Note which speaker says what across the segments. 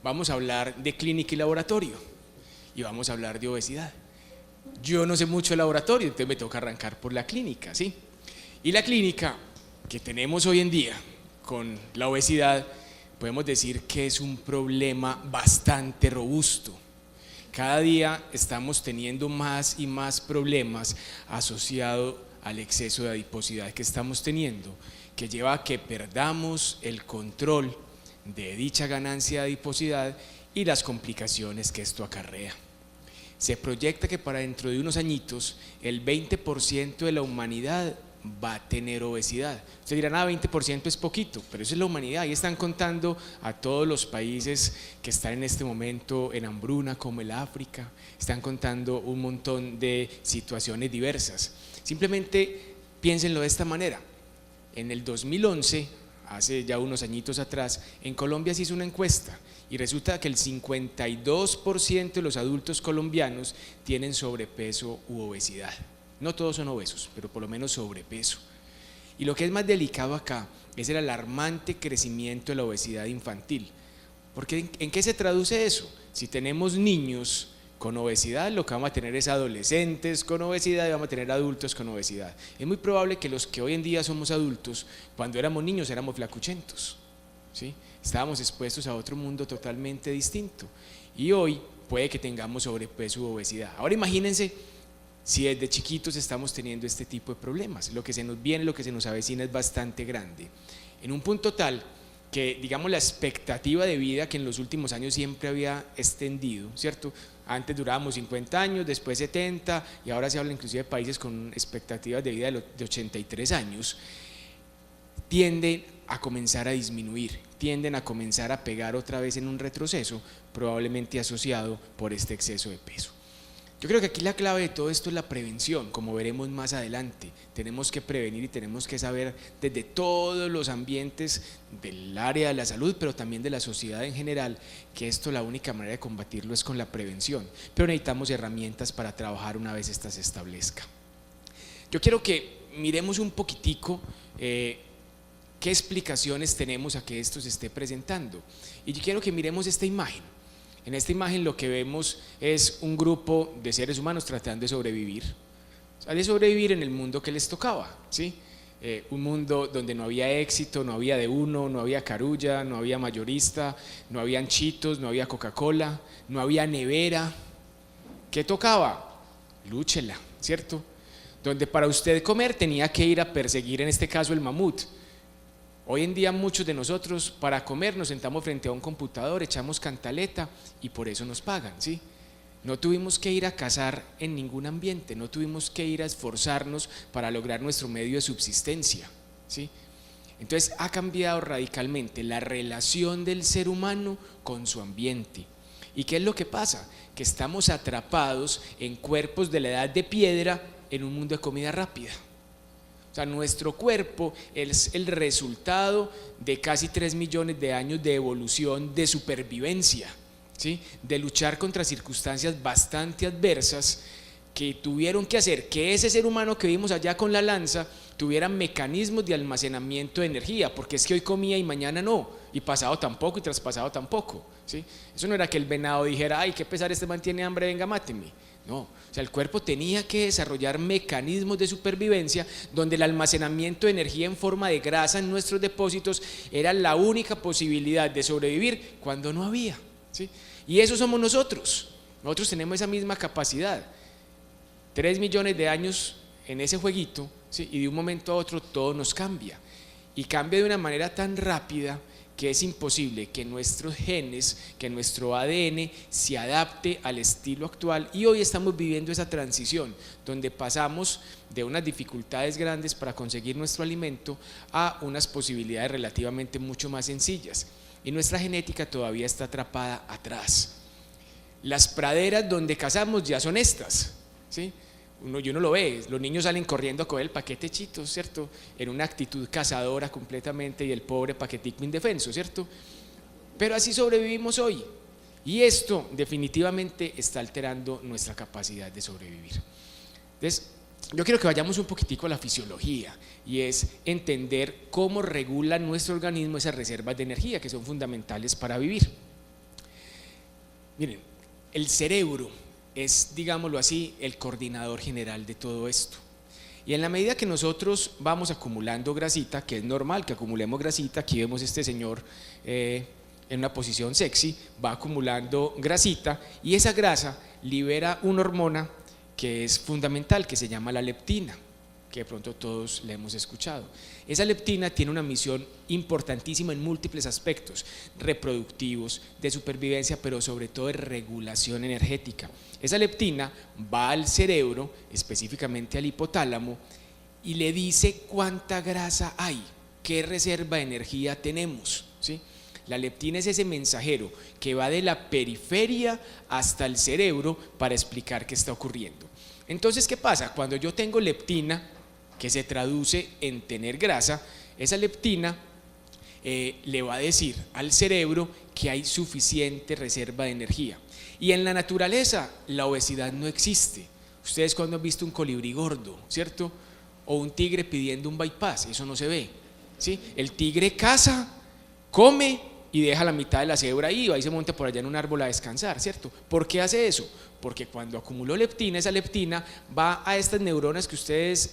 Speaker 1: Vamos a hablar de clínica y laboratorio y vamos a hablar de obesidad. Yo no sé mucho de laboratorio, entonces me toca arrancar por la clínica, ¿sí? Y la clínica que tenemos hoy en día con la obesidad, podemos decir que es un problema bastante robusto. Cada día estamos teniendo más y más problemas asociados al exceso de adiposidad que estamos teniendo, que lleva a que perdamos el control de dicha ganancia de adiposidad y las complicaciones que esto acarrea. Se proyecta que para dentro de unos añitos el 20% de la humanidad va a tener obesidad. Ustedes dirán, 20% es poquito, pero eso es la humanidad. Ahí están contando a todos los países que están en este momento en hambruna, como el África, están contando un montón de situaciones diversas. Simplemente piénsenlo de esta manera. En el 2011, hace ya unos añitos atrás, en Colombia se hizo una encuesta y resulta que el 52% de los adultos colombianos tienen sobrepeso u obesidad. No todos son obesos, pero por lo menos sobrepeso. Y lo que es más delicado acá es el alarmante crecimiento de la obesidad infantil. Porque ¿en qué se traduce eso? Si tenemos niños con obesidad, lo que vamos a tener es adolescentes con obesidad y vamos a tener adultos con obesidad. Es muy probable que los que hoy en día somos adultos, cuando éramos niños éramos flacuchentos, ¿sí? Estábamos expuestos a otro mundo totalmente distinto y hoy puede que tengamos sobrepeso u obesidad. Ahora imagínense si desde chiquitos estamos teniendo este tipo de problemas, lo que se nos viene, lo que se nos avecina es bastante grande, en un punto tal que, digamos, la expectativa de vida que en los últimos años siempre había extendido, ¿cierto? Antes durábamos 50 años, después 70 y ahora se habla inclusive de países con expectativas de vida de 83 años, tienden a comenzar a disminuir, tienden a comenzar a pegar otra vez en un retroceso, probablemente asociado por este exceso de peso. Yo creo que aquí la clave de todo esto es la prevención, como veremos más adelante. Tenemos que prevenir y tenemos que saber desde todos los ambientes del área de la salud, pero también de la sociedad en general, que esto la única manera de combatirlo es con la prevención. Pero necesitamos herramientas para trabajar una vez esta se establezca. Yo quiero que miremos un poquitico qué explicaciones tenemos a que esto se esté presentando. Y yo quiero que miremos esta imagen. En esta imagen lo que vemos es un grupo de seres humanos tratando de sobrevivir, de sobrevivir en el mundo que les tocaba, ¿sí? Un mundo donde no había éxito, no había de uno, no había carulla, no había mayorista, no habían chitos, no había Coca-Cola, no había nevera. ¿Qué tocaba? Lúchela, ¿cierto? Donde para usted comer tenía que ir a perseguir, en este caso el mamut. Hoy en día muchos de nosotros para comer nos sentamos frente a un computador, echamos cantaleta y por eso nos pagan, ¿sí? No tuvimos que ir a cazar en ningún ambiente, no tuvimos que ir a esforzarnos para lograr nuestro medio de subsistencia, ¿sí? Entonces ha cambiado radicalmente la relación del ser humano con su ambiente. ¿Y qué es lo que pasa? Que estamos atrapados en cuerpos de la edad de piedra en un mundo de comida rápida. O sea, nuestro cuerpo es el resultado de casi 3 millones de años de evolución de supervivencia, ¿sí? De luchar contra circunstancias bastante adversas que tuvieron que hacer que ese ser humano que vimos allá con la lanza tuviera mecanismos de almacenamiento de energía, porque es que hoy comía y mañana no, y pasado tampoco y traspasado tampoco, ¿sí? Eso no era que el venado dijera, ay, qué pesar, este man tiene hambre, venga, máteme. No, o sea, el cuerpo tenía que desarrollar mecanismos de supervivencia donde el almacenamiento de energía en forma de grasa en nuestros depósitos era la única posibilidad de sobrevivir cuando no había, ¿sí? Y eso somos nosotros tenemos esa misma capacidad. 3 millones de años en ese jueguito, ¿sí? Y de un momento a otro todo nos cambia y cambia de una manera tan rápida que es imposible que nuestros genes, que nuestro ADN se adapte al estilo actual, y hoy estamos viviendo esa transición donde pasamos de unas dificultades grandes para conseguir nuestro alimento a unas posibilidades relativamente mucho más sencillas, y nuestra genética todavía está atrapada atrás. Las praderas donde cazamos ya son estas, ¿sí? Y uno lo ve, los niños salen corriendo a coger el paquete Chitos, ¿cierto? En una actitud cazadora completamente, y el pobre paquetico indefenso, ¿cierto? Pero así sobrevivimos hoy. Y esto definitivamente está alterando nuestra capacidad de sobrevivir. Entonces, yo quiero que vayamos un poquitico a la fisiología, y es entender cómo regula nuestro organismo esas reservas de energía que son fundamentales para vivir. Miren, el cerebro es, digámoslo así, el coordinador general de todo esto. Y en la medida que nosotros vamos acumulando grasita, que es normal que acumulemos grasita, aquí vemos este señor en una posición sexy, va acumulando grasita, y esa grasa libera una hormona que es fundamental, que se llama la leptina, que de pronto todos le hemos escuchado. Esa leptina tiene una misión importantísima en múltiples aspectos, reproductivos, de supervivencia, pero sobre todo de regulación energética. Esa leptina va al cerebro, específicamente al hipotálamo, y le dice cuánta grasa hay, qué reserva de energía tenemos, ¿sí? La leptina es ese mensajero que va de la periferia hasta el cerebro para explicar qué está ocurriendo. Entonces, ¿qué pasa? Cuando yo tengo leptina, que se traduce en tener grasa, esa leptina le va a decir al cerebro que hay suficiente reserva de energía. Y en la naturaleza la obesidad no existe. Ustedes cuando han visto un colibrí gordo, ¿cierto? O un tigre pidiendo un bypass, eso no se ve, ¿sí? El tigre caza, come y deja la mitad de la cebra ahí, va y se monta por allá en un árbol a descansar, ¿cierto? ¿Por qué hace eso? Porque cuando acumuló leptina, esa leptina va a estas neuronas que ustedes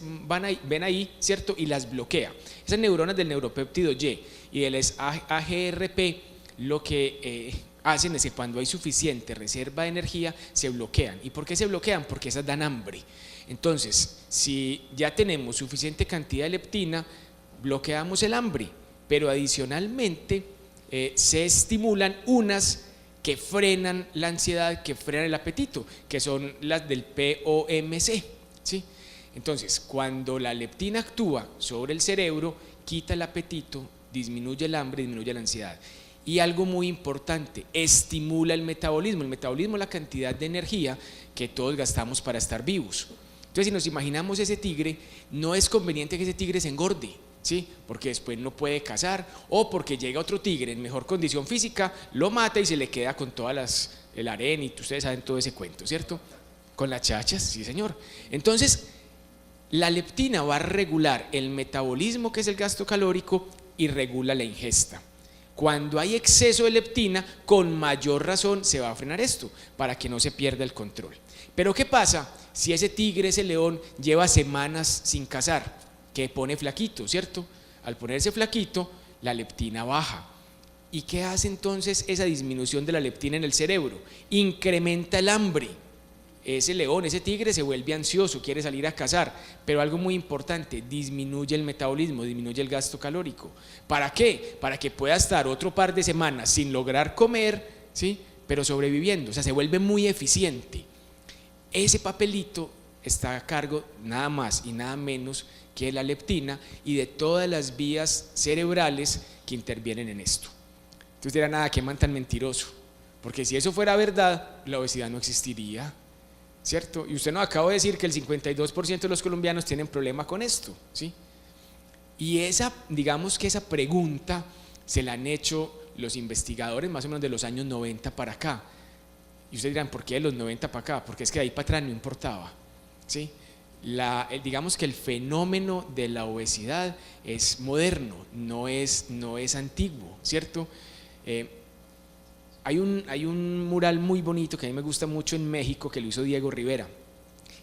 Speaker 1: ven ahí, ¿cierto? Y las bloquea. Esas neuronas del neuropéptido Y y del AGRP lo que hacen es que cuando hay suficiente reserva de energía se bloquean. ¿Y por qué se bloquean? Porque esas dan hambre. Entonces, si ya tenemos suficiente cantidad de leptina, bloqueamos el hambre, pero adicionalmente se estimulan unas que frenan la ansiedad, que frenan el apetito, que son las del POMC, ¿sí? Entonces, cuando la leptina actúa sobre el cerebro, quita el apetito, disminuye el hambre, disminuye la ansiedad. Y algo muy importante, estimula el metabolismo. El metabolismo es la cantidad de energía que todos gastamos para estar vivos. Entonces, si nos imaginamos ese tigre, no es conveniente que ese tigre se engorde, ¿sí? Porque después no puede cazar, o porque llega otro tigre en mejor condición física, lo mata y se le queda con todas el harén, y ustedes saben todo ese cuento, ¿cierto? Con las chachas, sí señor. Entonces, la leptina va a regular el metabolismo, que es el gasto calórico, y regula la ingesta. Cuando hay exceso de leptina, con mayor razón se va a frenar esto, para que no se pierda el control. Pero ¿qué pasa si ese tigre, ese león, lleva semanas sin cazar? Que pone flaquito, ¿cierto? Al ponerse flaquito, la leptina baja. ¿Y qué hace entonces esa disminución de la leptina en el cerebro? Incrementa el hambre. Ese león, ese tigre se vuelve ansioso, quiere salir a cazar, pero algo muy importante, disminuye el metabolismo, disminuye el gasto calórico. ¿Para qué? Para que pueda estar otro par de semanas sin lograr comer, ¿sí? Pero sobreviviendo, o sea, se vuelve muy eficiente. Ese papelito está a cargo nada más y nada menos que la leptina y de todas las vías cerebrales que intervienen en esto. Entonces dirán, nada, qué man tan mentiroso, porque si eso fuera verdad, la obesidad no existiría, ¿cierto? Y usted nos acaba de decir que el 52% de los colombianos tienen problema con esto, ¿sí? Y digamos que esa pregunta se la han hecho los investigadores más o menos de los años 90 para acá. Y ustedes dirán, ¿por qué de los 90 para acá? Porque es que de ahí para atrás no importaba, ¿sí? Digamos que el fenómeno de la obesidad es moderno, no es antiguo, ¿cierto? Hay un mural muy bonito que a mí me gusta mucho en México, que lo hizo Diego Rivera.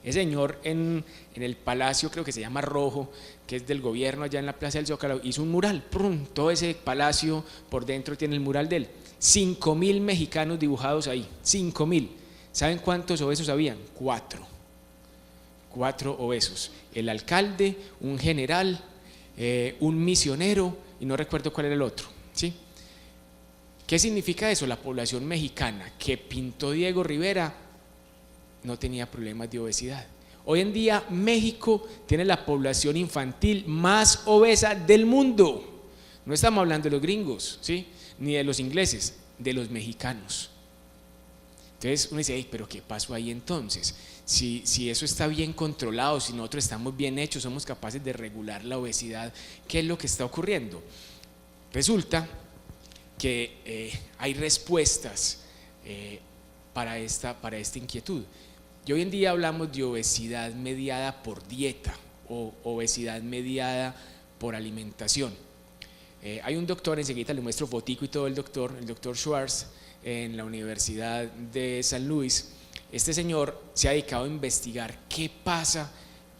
Speaker 1: Ese señor en el palacio, creo que se llama Rojo, que es del gobierno allá en la Plaza del Zócalo, hizo un mural, ¡prum! Todo ese palacio por dentro tiene el mural de él. 5.000 mexicanos dibujados ahí, 5.000. ¿Saben cuántos obesos habían? 4 obesos, el alcalde, un general, un misionero y no recuerdo cuál era el otro, ¿sí? ¿Qué significa eso? La población mexicana que pintó Diego Rivera no tenía problemas de obesidad. Hoy en día México tiene la población infantil más obesa del mundo. No estamos hablando de los gringos, ¿sí? Ni de los ingleses, de los mexicanos. Entonces uno dice, hey, pero ¿qué pasó ahí entonces? Si eso está bien controlado, si nosotros estamos bien hechos, somos capaces de regular la obesidad, ¿qué es lo que está ocurriendo? Resulta que hay respuestas para esta inquietud. Y hoy en día hablamos de obesidad mediada por dieta o obesidad mediada por alimentación. Hay un doctor, enseguida le muestro fotico y todo, el doctor Schwartz, en la Universidad de San Luis. Este señor se ha dedicado a investigar qué pasa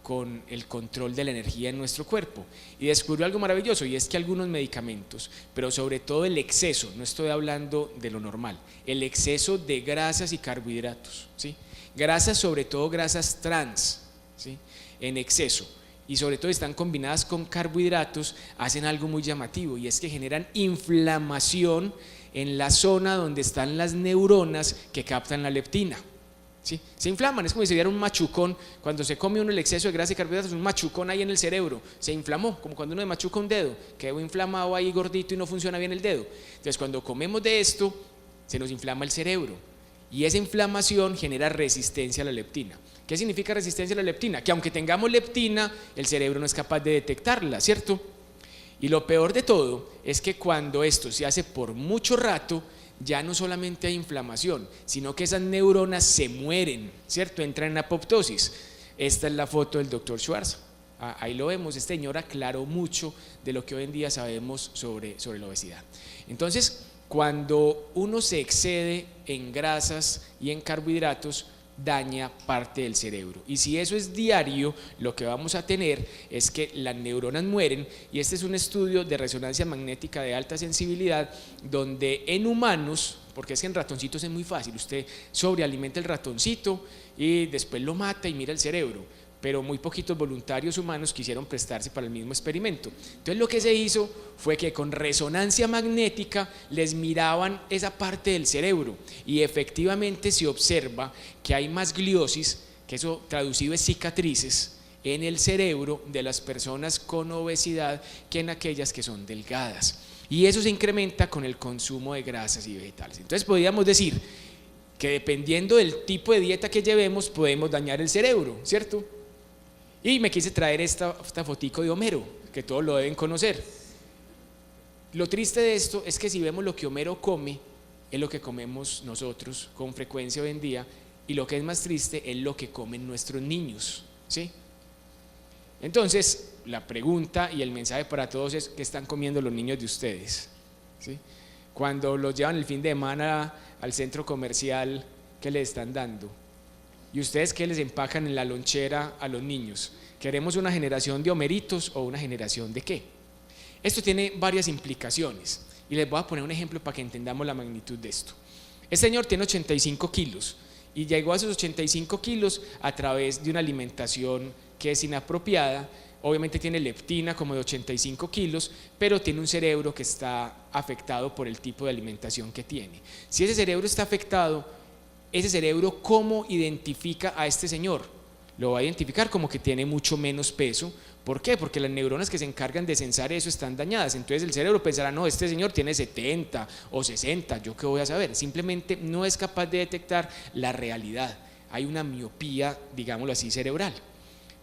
Speaker 1: con el control de la energía en nuestro cuerpo y descubrió algo maravilloso, y es que algunos medicamentos, pero sobre todo el exceso, no estoy hablando de lo normal, el exceso de grasas y carbohidratos, ¿sí? Grasas, sobre todo grasas trans, ¿sí? En exceso, y sobre todo están combinadas con carbohidratos, hacen algo muy llamativo, y es que generan inflamación en la zona donde están las neuronas que captan la leptina. ¿Sí? Se inflaman, es como si se diera un machucón. Cuando se come uno el exceso de grasa y carbohidratos, un machucón ahí en el cerebro, se inflamó, como cuando uno machuca un dedo, quedó inflamado ahí gordito y no funciona bien el dedo. Entonces cuando comemos de esto, se nos inflama el cerebro, y esa inflamación genera resistencia a la leptina. ¿Qué significa resistencia a la leptina? Que aunque tengamos leptina, el cerebro no es capaz de detectarla, ¿cierto? Y lo peor de todo es que cuando esto se hace por mucho rato, ya no solamente hay inflamación, sino que esas neuronas se mueren, ¿cierto? Entran en apoptosis. Esta es la foto del doctor Schwartz. Ahí lo vemos. Este señor aclaró mucho de lo que hoy en día sabemos sobre la obesidad. Entonces, cuando uno se excede en grasas y en carbohidratos, daña parte del cerebro, y si eso es diario, lo que vamos a tener es que las neuronas mueren. Y este es un estudio de resonancia magnética de alta sensibilidad, donde en humanos, porque es que en ratoncitos es muy fácil, usted sobrealimenta el ratoncito y después lo mata y mira el cerebro, pero muy poquitos voluntarios humanos quisieron prestarse para el mismo experimento. Entonces lo que se hizo fue que con resonancia magnética les miraban esa parte del cerebro, y efectivamente se observa que hay más gliosis, que eso traducido es cicatrices, en el cerebro de las personas con obesidad que en aquellas que son delgadas, y eso se incrementa con el consumo de grasas y vegetales. Entonces podríamos decir que dependiendo del tipo de dieta que llevemos podemos dañar el cerebro, ¿cierto? Y me quise traer esta fotico de Homero, que todos lo deben conocer. Lo triste de esto es que si vemos lo que Homero come, es lo que comemos nosotros con frecuencia hoy en día, y lo que es más triste es lo que comen nuestros niños, ¿sí? Entonces, la pregunta y el mensaje para todos es: ¿qué están comiendo los niños de ustedes? ¿Sí? Cuando los llevan el fin de semana al centro comercial, ¿qué les están dando? ¿Y ustedes qué les empacan en la lonchera a los niños? ¿Queremos una generación de homeritos o una generación de qué? Esto tiene varias implicaciones, y les voy a poner un ejemplo para que entendamos la magnitud de esto. Este señor tiene 85 kilos y llegó a esos 85 kilos a través de una alimentación que es inapropiada. Obviamente tiene leptina como de 85 kilos, pero tiene un cerebro que está afectado por el tipo de alimentación que tiene. Si ese cerebro está afectado, ese cerebro, ¿cómo identifica a este señor? Lo va a identificar como que tiene mucho menos peso. ¿Por qué? Porque las neuronas que se encargan de censar eso están dañadas. Entonces el cerebro pensará: no, este señor tiene 70 o 60, ¿yo qué voy a saber? Simplemente no es capaz de detectar la realidad. Hay una miopía, digámoslo así, cerebral.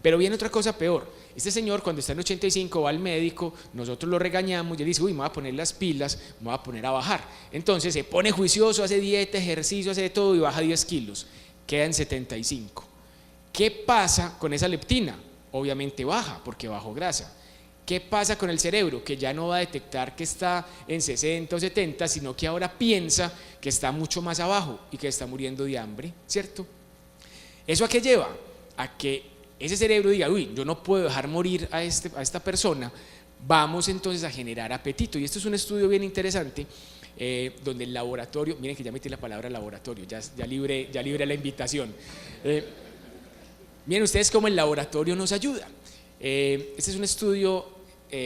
Speaker 1: Pero viene otra cosa peor. Este señor, cuando está en 85, va al médico, nosotros lo regañamos y él dice: uy, me voy a poner las pilas, me voy a poner a bajar. Entonces se pone juicioso, hace dieta, ejercicio, hace de todo y baja 10 kilos, queda en 75. ¿Qué pasa con esa leptina? Obviamente baja, porque bajó grasa. ¿Qué pasa con el cerebro? Que ya no va a detectar que está en 60 o 70, sino que ahora piensa que está mucho más abajo y que está muriendo de hambre, ¿cierto? ¿Eso a qué lleva? A que ese cerebro diga: uy, yo no puedo dejar morir a esta persona, vamos entonces a generar apetito. Y esto es un estudio bien interesante, donde el laboratorio, miren que ya metí la palabra laboratorio, ya libré la invitación. Miren ustedes cómo el laboratorio nos ayuda. Este es un estudio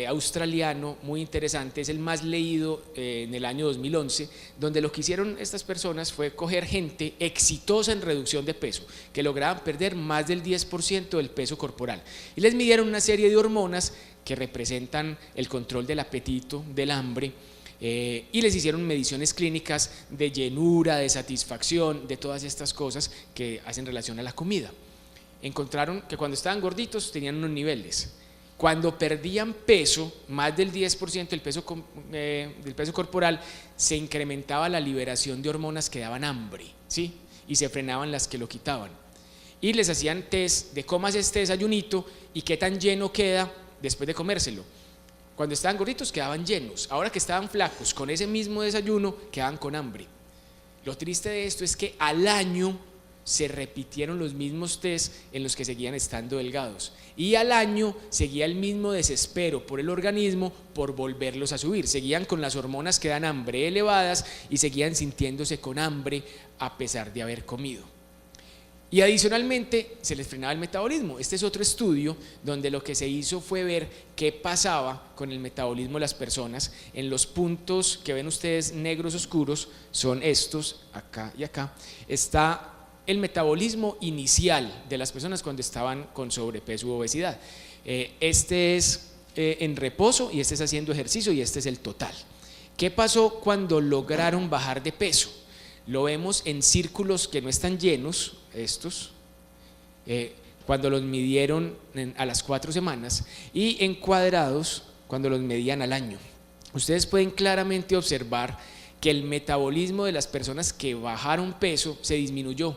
Speaker 1: australiano muy interesante, es el más leído en el año 2011, donde lo que hicieron estas personas fue coger gente exitosa en reducción de peso, que lograban perder más del 10% del peso corporal, y les midieron una serie de hormonas que representan el control del apetito, del hambre, y les hicieron mediciones clínicas de llenura, de satisfacción, de todas estas cosas que hacen relación a la comida. Encontraron que cuando estaban gorditos tenían unos niveles, Cuando perdían peso, más del 10% del peso corporal, se incrementaba la liberación de hormonas que daban hambre, ¿sí? Y se frenaban las que lo quitaban. Y les hacían test de cómase este desayunito y qué tan lleno queda después de comérselo. Cuando estaban gorditos quedaban llenos, ahora que estaban flacos, con ese mismo desayuno quedaban con hambre. Lo triste de esto es que al año se repitieron los mismos test en los que seguían estando delgados, y al año seguía el mismo desespero por el organismo por volverlos a subir. Seguían con las hormonas que dan hambre elevadas y seguían sintiéndose con hambre a pesar de haber comido. Y adicionalmente se les frenaba el metabolismo. Este es otro estudio donde lo que se hizo fue ver qué pasaba con el metabolismo de las personas. En los puntos que ven ustedes negros oscuros, son estos, acá y acá, está el metabolismo inicial de las personas cuando estaban con sobrepeso u obesidad. Este es en reposo y este es haciendo ejercicio y este es el total. ¿Qué pasó cuando lograron bajar de peso? Lo vemos en círculos que no están llenos, estos, cuando los midieron a las 4 semanas, y en cuadrados cuando los medían al año. Ustedes pueden claramente observar que el metabolismo de las personas que bajaron peso se disminuyó,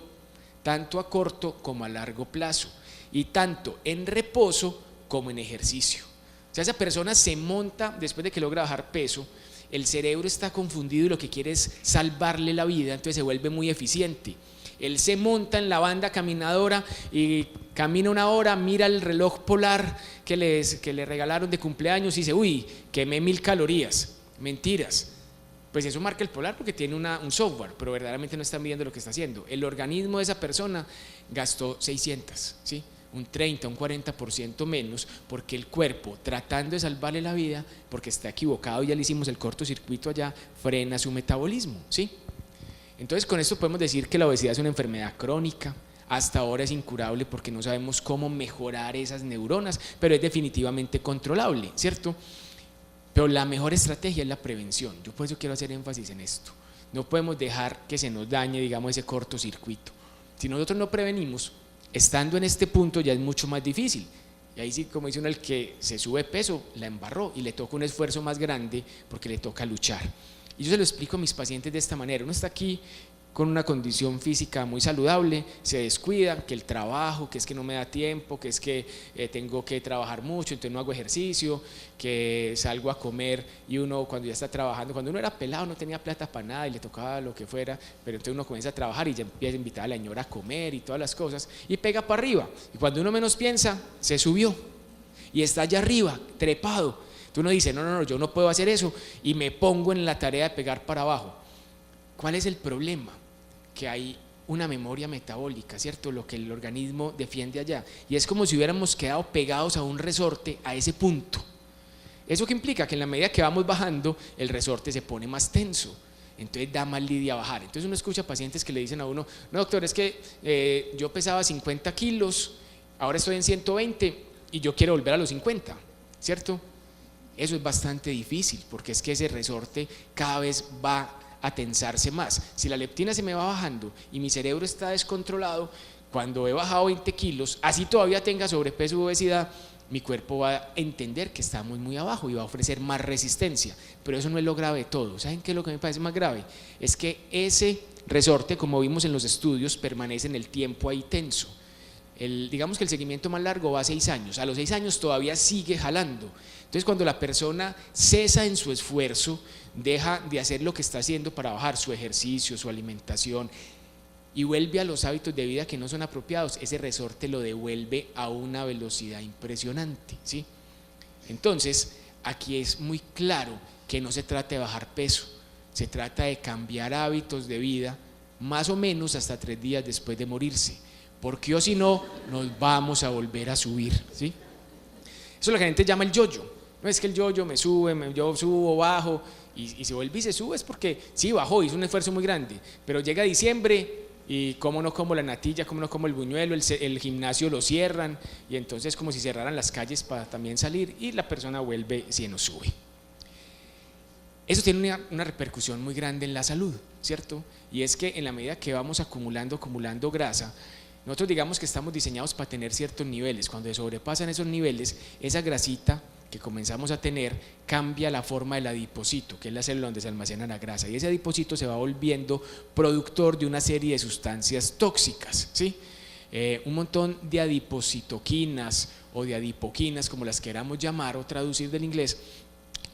Speaker 1: tanto a corto como a largo plazo, y tanto en reposo como en ejercicio. O sea, esa persona se monta después de que logra bajar peso, el cerebro está confundido y lo que quiere es salvarle la vida, entonces se vuelve muy eficiente. Él se monta en la banda caminadora y camina 1 hora, mira el reloj polar que le regalaron de cumpleaños y dice, uy, quemé 1000 calorías. Mentiras. Pues eso marca el polar porque tiene un software, pero verdaderamente no están viendo lo que está haciendo. El organismo de esa persona gastó 600, ¿sí? Un 30, un 40% menos, porque el cuerpo, tratando de salvarle la vida, porque está equivocado, ya le hicimos el cortocircuito allá, frena su metabolismo, ¿sí? Entonces con esto podemos decir que la obesidad es una enfermedad crónica, hasta ahora es incurable porque no sabemos cómo mejorar esas neuronas, pero es definitivamente controlable, ¿cierto? Pero la mejor estrategia es la prevención. Yo por eso quiero hacer énfasis en esto. No podemos dejar que se nos dañe, digamos, ese cortocircuito. Si nosotros no prevenimos, estando en este punto ya es mucho más difícil. Y ahí sí, como dice uno, el que se sube peso la embarró y le toca un esfuerzo más grande porque le toca luchar. Y yo se lo explico a mis pacientes de esta manera. Uno está aquí con una condición física muy saludable, se descuida, que el trabajo, que es que no me da tiempo, que es que tengo que trabajar mucho, entonces no hago ejercicio, que salgo a comer y uno cuando ya está trabajando, cuando uno era pelado no tenía plata para nada y le tocaba lo que fuera, pero entonces uno comienza a trabajar y ya empieza a invitar a la señora a comer y todas las cosas y pega para arriba, y cuando uno menos piensa, se subió y está allá arriba, trepado. Entonces uno dice, no, yo no puedo hacer eso y me pongo en la tarea de pegar para abajo. ¿Cuál es el problema? Que hay una memoria metabólica, ¿cierto? Lo que el organismo defiende allá. Y es como si hubiéramos quedado pegados a un resorte a ese punto. ¿Eso qué implica? Que en la medida que vamos bajando, el resorte se pone más tenso. Entonces da más lidia bajar. Entonces uno escucha pacientes que le dicen a uno, no doctor, es que yo pesaba 50 kilos, ahora estoy en 120 y yo quiero volver a los 50, ¿cierto? Eso es bastante difícil porque es que ese resorte cada vez va a tensarse más. Si la leptina se me va bajando y mi cerebro está descontrolado, cuando he bajado 20 kilos, así todavía tenga sobrepeso u obesidad, mi cuerpo va a entender que estamos muy abajo y va a ofrecer más resistencia. Pero eso no es lo grave de todo. ¿Saben qué es lo que me parece más grave? Es que ese resorte, como vimos en los estudios, permanece en el tiempo ahí tenso. Digamos que el seguimiento más largo va a 6 años. A los 6 años todavía sigue jalando. Entonces cuando la persona cesa en su esfuerzo, deja de hacer lo que está haciendo para bajar, su ejercicio, su alimentación, y vuelve a los hábitos de vida que no son apropiados, ese resorte lo devuelve a una velocidad impresionante, ¿sí? Entonces aquí es muy claro que no se trata de bajar peso, se trata de cambiar hábitos de vida más o menos hasta 3 días después de morirse, porque o si no nos vamos a volver a subir, ¿sí? Eso es lo que la gente llama el yo-yo. No es que el yo-yo me sube, yo subo, bajo y se vuelve y se sube, es porque sí bajó, hizo un esfuerzo muy grande, pero llega diciembre y cómo no como la natilla, cómo no como el buñuelo, el gimnasio lo cierran y entonces como si cerraran las calles para también salir y la persona vuelve y se nos sube. Eso tiene una repercusión muy grande en la salud, ¿cierto? Y es que en la medida que vamos acumulando grasa, Nosotros digamos que estamos diseñados para tener ciertos niveles. Cuando se sobrepasan esos niveles, esa grasita que comenzamos a tener cambia la forma del adipocito, que es la célula donde se almacena la grasa, y ese adipocito se va volviendo productor de una serie de sustancias tóxicas, ¿sí? Un montón de adipocitoquinas o de adipoquinas, como las queramos llamar o traducir del inglés,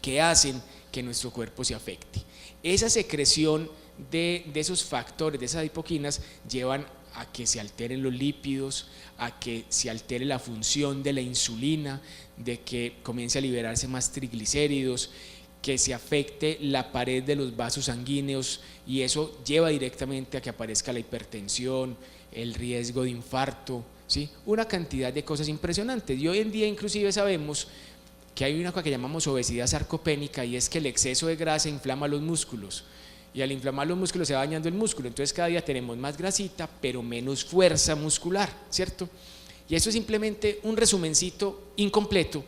Speaker 1: que hacen que nuestro cuerpo se afecte. Esa secreción de esos factores, de esas adipoquinas, llevan a que se alteren los lípidos, a que se altere la función de la insulina, de que comience a liberarse más triglicéridos, que se afecte la pared de los vasos sanguíneos, y eso lleva directamente a que aparezca la hipertensión, el riesgo de infarto, ¿sí? Una cantidad de cosas impresionantes. Y hoy en día inclusive sabemos que hay una cosa que llamamos obesidad sarcopénica, y es que el exceso de grasa inflama los músculos, y al inflamar los músculos se va dañando el músculo, entonces cada día tenemos más grasita pero menos fuerza muscular, ¿cierto? Y eso es simplemente un resumencito incompleto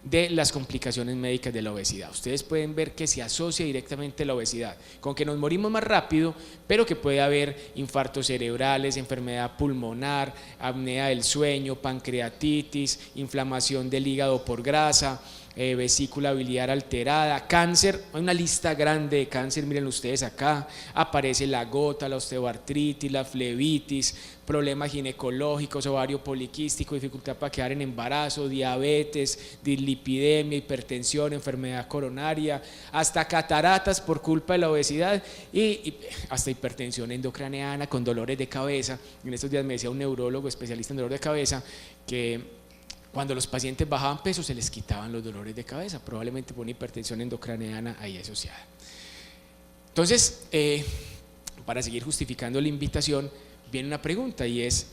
Speaker 1: de las complicaciones médicas de la obesidad. Ustedes pueden ver que se asocia directamente la obesidad con que nos morimos más rápido, pero que puede haber infartos cerebrales, enfermedad pulmonar, apnea del sueño, pancreatitis, inflamación del hígado por grasa, vesícula biliar alterada, cáncer. Hay una lista grande de cáncer, miren ustedes acá, aparece la gota, la osteoartritis, la flebitis, problemas ginecológicos, ovario poliquístico, dificultad para quedar en embarazo, diabetes, dislipidemia, hipertensión, enfermedad coronaria, hasta cataratas por culpa de la obesidad, y hasta hipertensión endocraneana con dolores de cabeza. En estos días me decía un neurólogo especialista en dolor de cabeza que cuando los pacientes bajaban peso se les quitaban los dolores de cabeza, probablemente por una hipertensión endocraneana ahí asociada. Entonces, para seguir justificando la invitación, viene una pregunta, y es: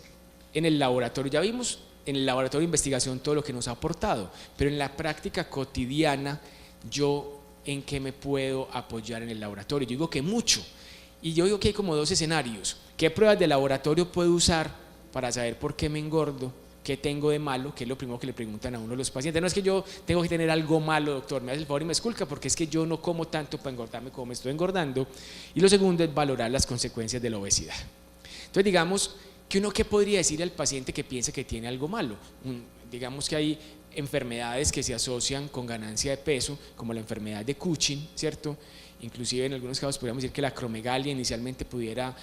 Speaker 1: en el laboratorio, ya vimos en el laboratorio de investigación todo lo que nos ha aportado, pero en la práctica cotidiana, ¿yo en qué me puedo apoyar en el laboratorio? Yo digo que mucho, y yo digo que hay como dos escenarios. ¿Qué pruebas de laboratorio puedo usar para saber por qué me engordo? ¿Qué tengo de malo? Que es lo primero que le preguntan a uno los pacientes. No es que yo tengo que tener algo malo, doctor, me hace el favor y me esculca, porque es que yo no como tanto para engordarme como me estoy engordando. Y lo segundo es valorar las consecuencias de la obesidad. Entonces, digamos que uno, ¿qué podría decir al paciente que piensa que tiene algo malo? Digamos que hay enfermedades que se asocian con ganancia de peso, como la enfermedad de Cushing, ¿cierto? Inclusive en algunos casos podríamos decir que la acromegalia inicialmente pudiera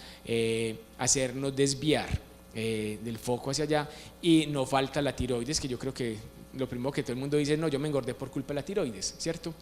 Speaker 1: hacernos desviar del foco hacia allá, y no falta la tiroides, que yo creo que lo primero que todo el mundo dice: no, yo me engordé por culpa de la tiroides, ¿cierto?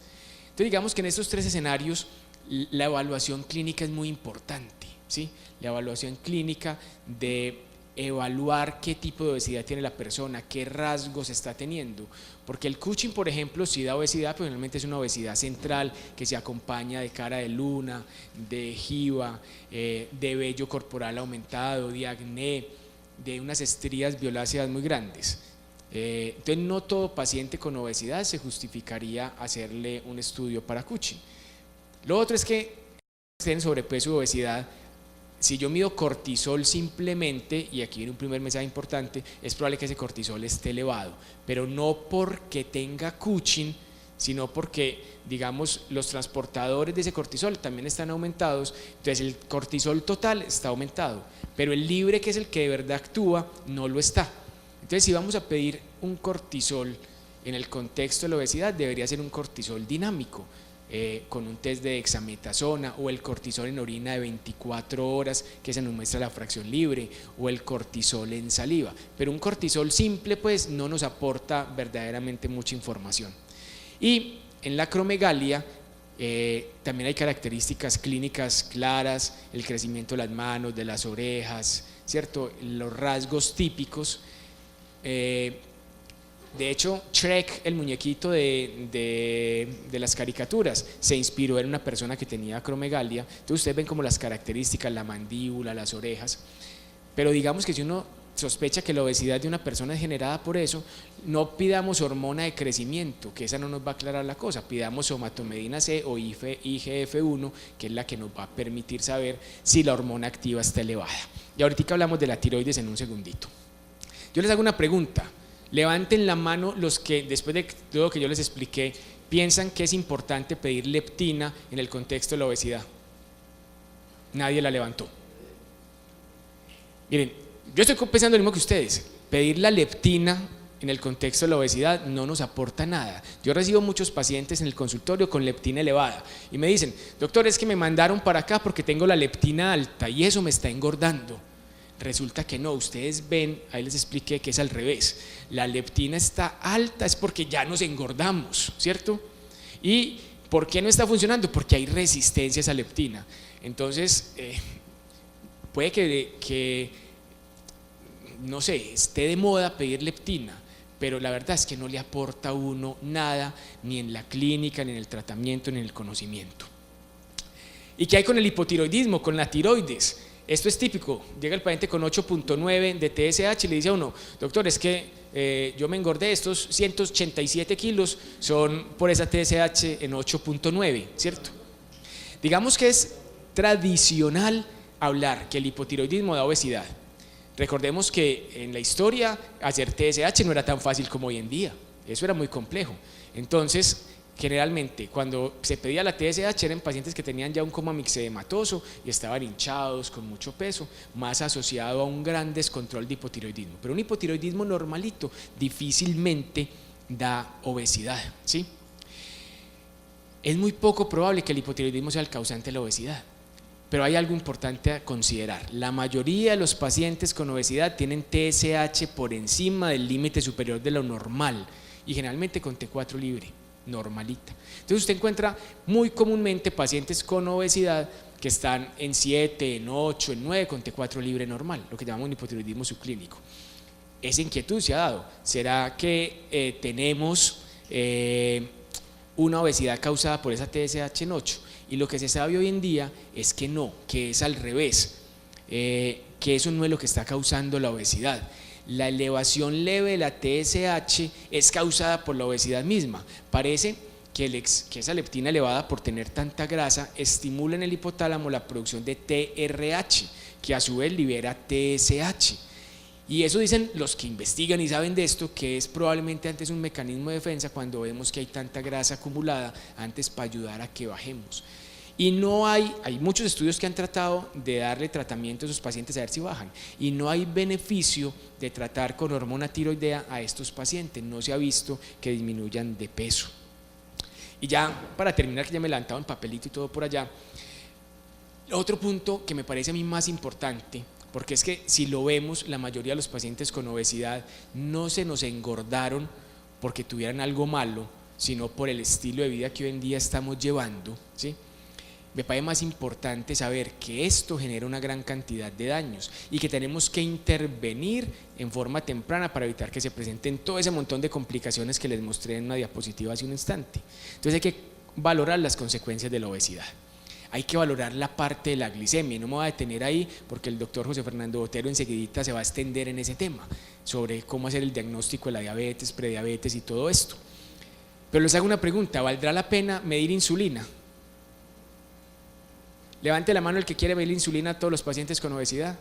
Speaker 1: Entonces digamos que en estos tres escenarios la evaluación clínica es muy importante, ¿sí? La evaluación clínica de evaluar qué tipo de obesidad tiene la persona, qué rasgos está teniendo, porque el Cushing, por ejemplo, sí da obesidad, pero realmente es una obesidad central que se acompaña de cara de luna, de jiba, de vello corporal aumentado, de acné, de unas estrías violáceas muy grandes. Entonces no todo paciente con obesidad se justificaría hacerle un estudio para Cushing. Lo otro es que estén sobrepeso y obesidad. Si yo mido cortisol simplemente, y aquí viene un primer mensaje importante, es probable que ese cortisol esté elevado, pero no porque tenga Cushing, sino porque, digamos, los transportadores de ese cortisol también están aumentados. Entonces el cortisol total está aumentado, pero el libre, que es el que de verdad actúa, no lo está. Entonces, si vamos a pedir un cortisol en el contexto de la obesidad, debería ser un cortisol dinámico, con un test de dexametasona, o el cortisol en orina de 24 horas, que se nos muestra la fracción libre, o el cortisol en saliva. Pero un cortisol simple pues no nos aporta verdaderamente mucha información. Y en la acromegalia también hay características clínicas claras: el crecimiento de las manos, de las orejas, ¿cierto? Los rasgos típicos. De hecho, Shrek, el muñequito de las caricaturas, se inspiró en una persona que tenía acromegalia. Entonces ustedes ven como las características, la mandíbula, las orejas. Pero digamos que si uno sospecha que la obesidad de una persona es generada por eso, no pidamos hormona de crecimiento, que esa no nos va a aclarar la cosa. Pidamos somatomedina C o IGF-1, que es la que nos va a permitir saber si la hormona activa está elevada. Y ahorita hablamos de la tiroides en un segundito. Yo les hago una pregunta. Levanten la mano los que, después de todo lo que yo les expliqué, piensan que es importante pedir leptina en el contexto de la obesidad. Nadie la levantó. Miren, yo estoy pensando lo mismo que ustedes. Pedir la leptina en el contexto de la obesidad no nos aporta nada. Yo recibo muchos pacientes en el consultorio con leptina elevada y me dicen, doctor, es que me mandaron para acá porque tengo la leptina alta y eso me está engordando. Resulta que no, ustedes ven, ahí les expliqué que es al revés. La leptina está alta es porque ya nos engordamos, ¿cierto? ¿Y por qué no está funcionando? Porque hay resistencia a esa leptina. Entonces, puede que, no sé, esté de moda pedir leptina, pero la verdad es que no le aporta a uno nada, ni en la clínica, ni en el tratamiento, ni en el conocimiento. ¿Y qué hay con el hipotiroidismo, con la tiroides? Esto es típico, llega el paciente con 8.9 de TSH y le dice a uno, doctor, es que yo me engordé, estos 187 kilos son por esa TSH en 8.9, ¿cierto? Digamos que es tradicional hablar que el hipotiroidismo da obesidad. Recordemos que en la historia hacer TSH no era tan fácil como hoy en día, eso era muy complejo. Entonces, generalmente cuando se pedía la TSH eran pacientes que tenían ya un coma mixedematoso y estaban hinchados, con mucho peso, más asociado a un gran descontrol de hipotiroidismo. Pero un hipotiroidismo normalito difícilmente da obesidad, ¿sí? Es muy poco probable que el hipotiroidismo sea el causante de la obesidad. Pero hay algo importante a considerar. La mayoría de los pacientes con obesidad tienen TSH por encima del límite superior de lo normal y generalmente con T4 libre, normalita. Entonces usted encuentra muy comúnmente pacientes con obesidad que están en 7, en 8, en 9 con T4 libre normal, lo que llamamos un hipotiroidismo subclínico. Esa inquietud se ha dado. ¿Será que tenemos una obesidad causada por esa TSH en 8? Y lo que se sabe hoy en día es que no, que es al revés, que eso no es lo que está causando la obesidad. La elevación leve de la TSH es causada por la obesidad misma. Parece que esa leptina elevada por tener tanta grasa estimula en el hipotálamo la producción de TRH, que a su vez libera TSH. Y eso dicen los que investigan y saben de esto, que es probablemente antes un mecanismo de defensa cuando vemos que hay tanta grasa acumulada, antes para ayudar a que bajemos. Y no hay muchos estudios que han tratado de darle tratamiento a esos pacientes a ver si bajan, y no hay beneficio de tratar con hormona tiroidea a estos pacientes, no se ha visto que disminuyan de peso. Y ya para terminar, que ya me he levantado en papelito y todo por allá, otro punto que me parece a mí más importante, porque es que si lo vemos, la mayoría de los pacientes con obesidad no se nos engordaron porque tuvieran algo malo, sino por el estilo de vida que hoy en día estamos llevando, ¿sí? Me parece más importante saber que esto genera una gran cantidad de daños y que tenemos que intervenir en forma temprana para evitar que se presenten todo ese montón de complicaciones que les mostré en una diapositiva hace un instante. Entonces hay que valorar las consecuencias de la obesidad. Hay que valorar la parte de la glicemia, y no me voy a detener ahí porque el doctor José Fernando Botero enseguidita se va a extender en ese tema, sobre cómo hacer el diagnóstico de la diabetes, prediabetes y todo esto. Pero les hago una pregunta, ¿valdrá la pena medir insulina? Levante la mano el que quiere medir insulina a todos los pacientes con obesidad.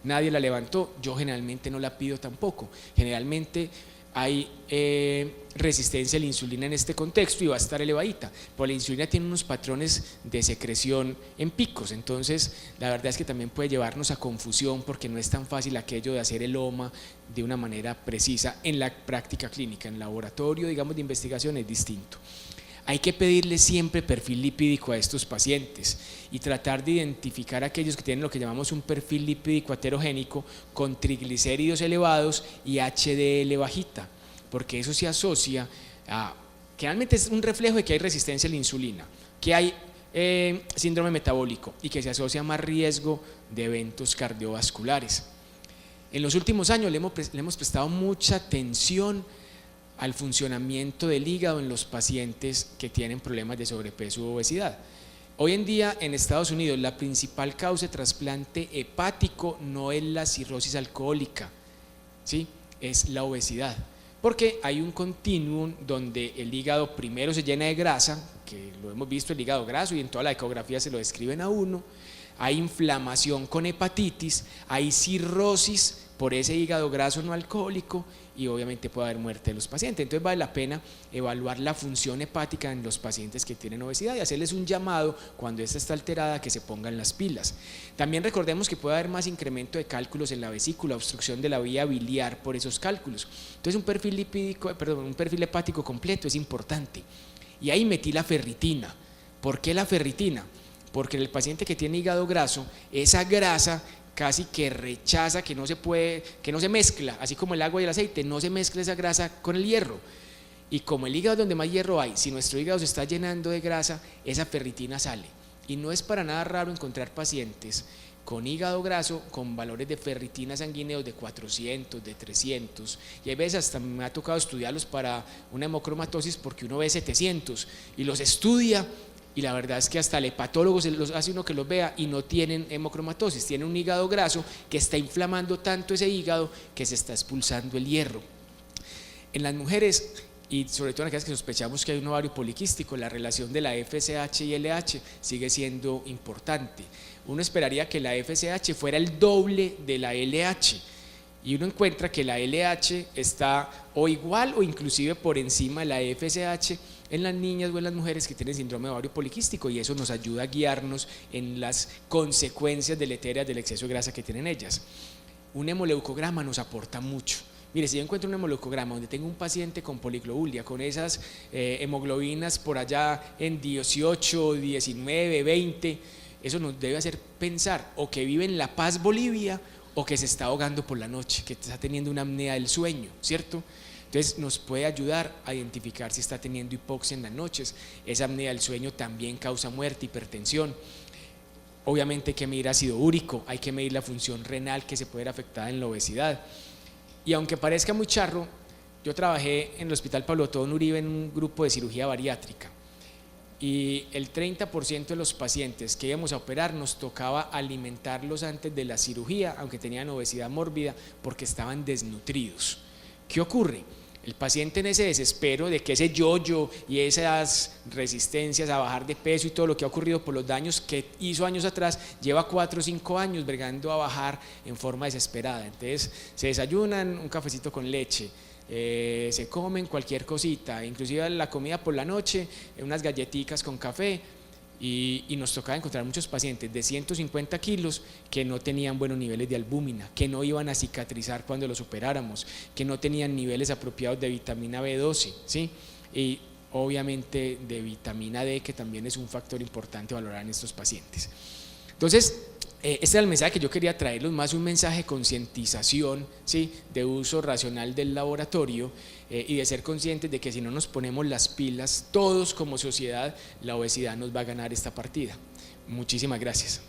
Speaker 1: Nadie la levantó, yo generalmente no la pido tampoco. Generalmente hay resistencia a la insulina en este contexto y va a estar elevadita, pero la insulina tiene unos patrones de secreción en picos, entonces la verdad es que también puede llevarnos a confusión porque no es tan fácil aquello de hacer el OMA de una manera precisa en la práctica clínica. En laboratorio, digamos, de investigación es distinto. Hay que pedirle siempre perfil lipídico a estos pacientes y tratar de identificar a aquellos que tienen lo que llamamos un perfil lipídico heterogénico con triglicéridos elevados y HDL bajita, porque eso se asocia a, generalmente es un reflejo de que hay resistencia a la insulina, que hay síndrome metabólico y que se asocia a más riesgo de eventos cardiovasculares. En los últimos años le hemos prestado mucha atención al funcionamiento del hígado en los pacientes que tienen problemas de sobrepeso u obesidad. Hoy en día en Estados Unidos la principal causa de trasplante hepático no es la cirrosis alcohólica, ¿sí? Es la obesidad, porque hay un continuum donde el hígado primero se llena de grasa, que lo hemos visto, el hígado graso, y en toda la ecografía se lo describen a uno, hay inflamación con hepatitis, hay cirrosis por ese hígado graso no alcohólico y obviamente puede haber muerte de los pacientes. Entonces vale la pena evaluar la función hepática en los pacientes que tienen obesidad y hacerles un llamado cuando esta está alterada que se pongan las pilas. También recordemos que puede haber más incremento de cálculos en la vesícula, obstrucción de la vía biliar por esos cálculos. Entonces un perfil hepático completo es importante. Y ahí metí la ferritina. ¿Por qué la ferritina? Porque en el paciente que tiene hígado graso, esa grasa casi que rechaza, que no se mezcla, así como el agua y el aceite, no se mezcla esa grasa con el hierro. Y como el hígado es donde más hierro hay, si nuestro hígado se está llenando de grasa, esa ferritina sale. Y no es para nada raro encontrar pacientes con hígado graso con valores de ferritina sanguíneos de 400, de 300, y hay veces hasta me ha tocado estudiarlos para una hemocromatosis porque uno ve 700 y los estudia. Y la verdad es que hasta el hepatólogo se los hace uno que los vea y no tienen hemocromatosis, tienen un hígado graso que está inflamando tanto ese hígado que se está expulsando el hierro. En las mujeres, y sobre todo en aquellas que sospechamos que hay un ovario poliquístico, la relación de la FSH y LH sigue siendo importante. Uno esperaría que la FSH fuera el doble de la LH, y uno encuentra que la LH está o igual o inclusive por encima de la FSH en las niñas o en las mujeres que tienen síndrome de ovario poliquístico, y eso nos ayuda a guiarnos en las consecuencias deleterias del exceso de grasa que tienen ellas. Un hemoleucograma nos aporta mucho. Mire, si yo encuentro un hemoleucograma donde tengo un paciente con poliglobulia, con esas hemoglobinas por allá en 18, 19, 20, eso nos debe hacer pensar o que vive en La Paz, Bolivia, o que se está ahogando por la noche, que está teniendo una apnea del sueño, ¿cierto? Entonces nos puede ayudar a identificar si está teniendo hipoxia en las noches. Esa apnea del sueño también causa muerte, hipertensión. Obviamente hay que medir ácido úrico, hay que medir la función renal que se puede ver afectada en la obesidad. Y aunque parezca muy charro, yo trabajé en el Hospital Pablo Ottón Uribe en un grupo de cirugía bariátrica, y el 30% de los pacientes que íbamos a operar nos tocaba alimentarlos antes de la cirugía, aunque tenían obesidad mórbida, porque estaban desnutridos. ¿Qué ocurre? El paciente en ese desespero de que ese yo-yo y esas resistencias a bajar de peso y todo lo que ha ocurrido por los daños que hizo años atrás, lleva 4 o 5 años bregando a bajar en forma desesperada. Entonces se desayunan un cafecito con leche, se comen cualquier cosita, inclusive la comida por la noche, unas galletitas con café, y nos tocaba encontrar muchos pacientes de 150 kilos que no tenían buenos niveles de albúmina, que no iban a cicatrizar cuando los operáramos, que no tenían niveles apropiados de vitamina B12, ¿sí? Y obviamente de vitamina D, que también es un factor importante valorar en estos pacientes. Entonces, este era el mensaje que yo quería traerlos, más un mensaje de concientización, ¿sí?, de uso racional del laboratorio, y de ser conscientes de que si no nos ponemos las pilas, todos como sociedad, la obesidad nos va a ganar esta partida. Muchísimas gracias.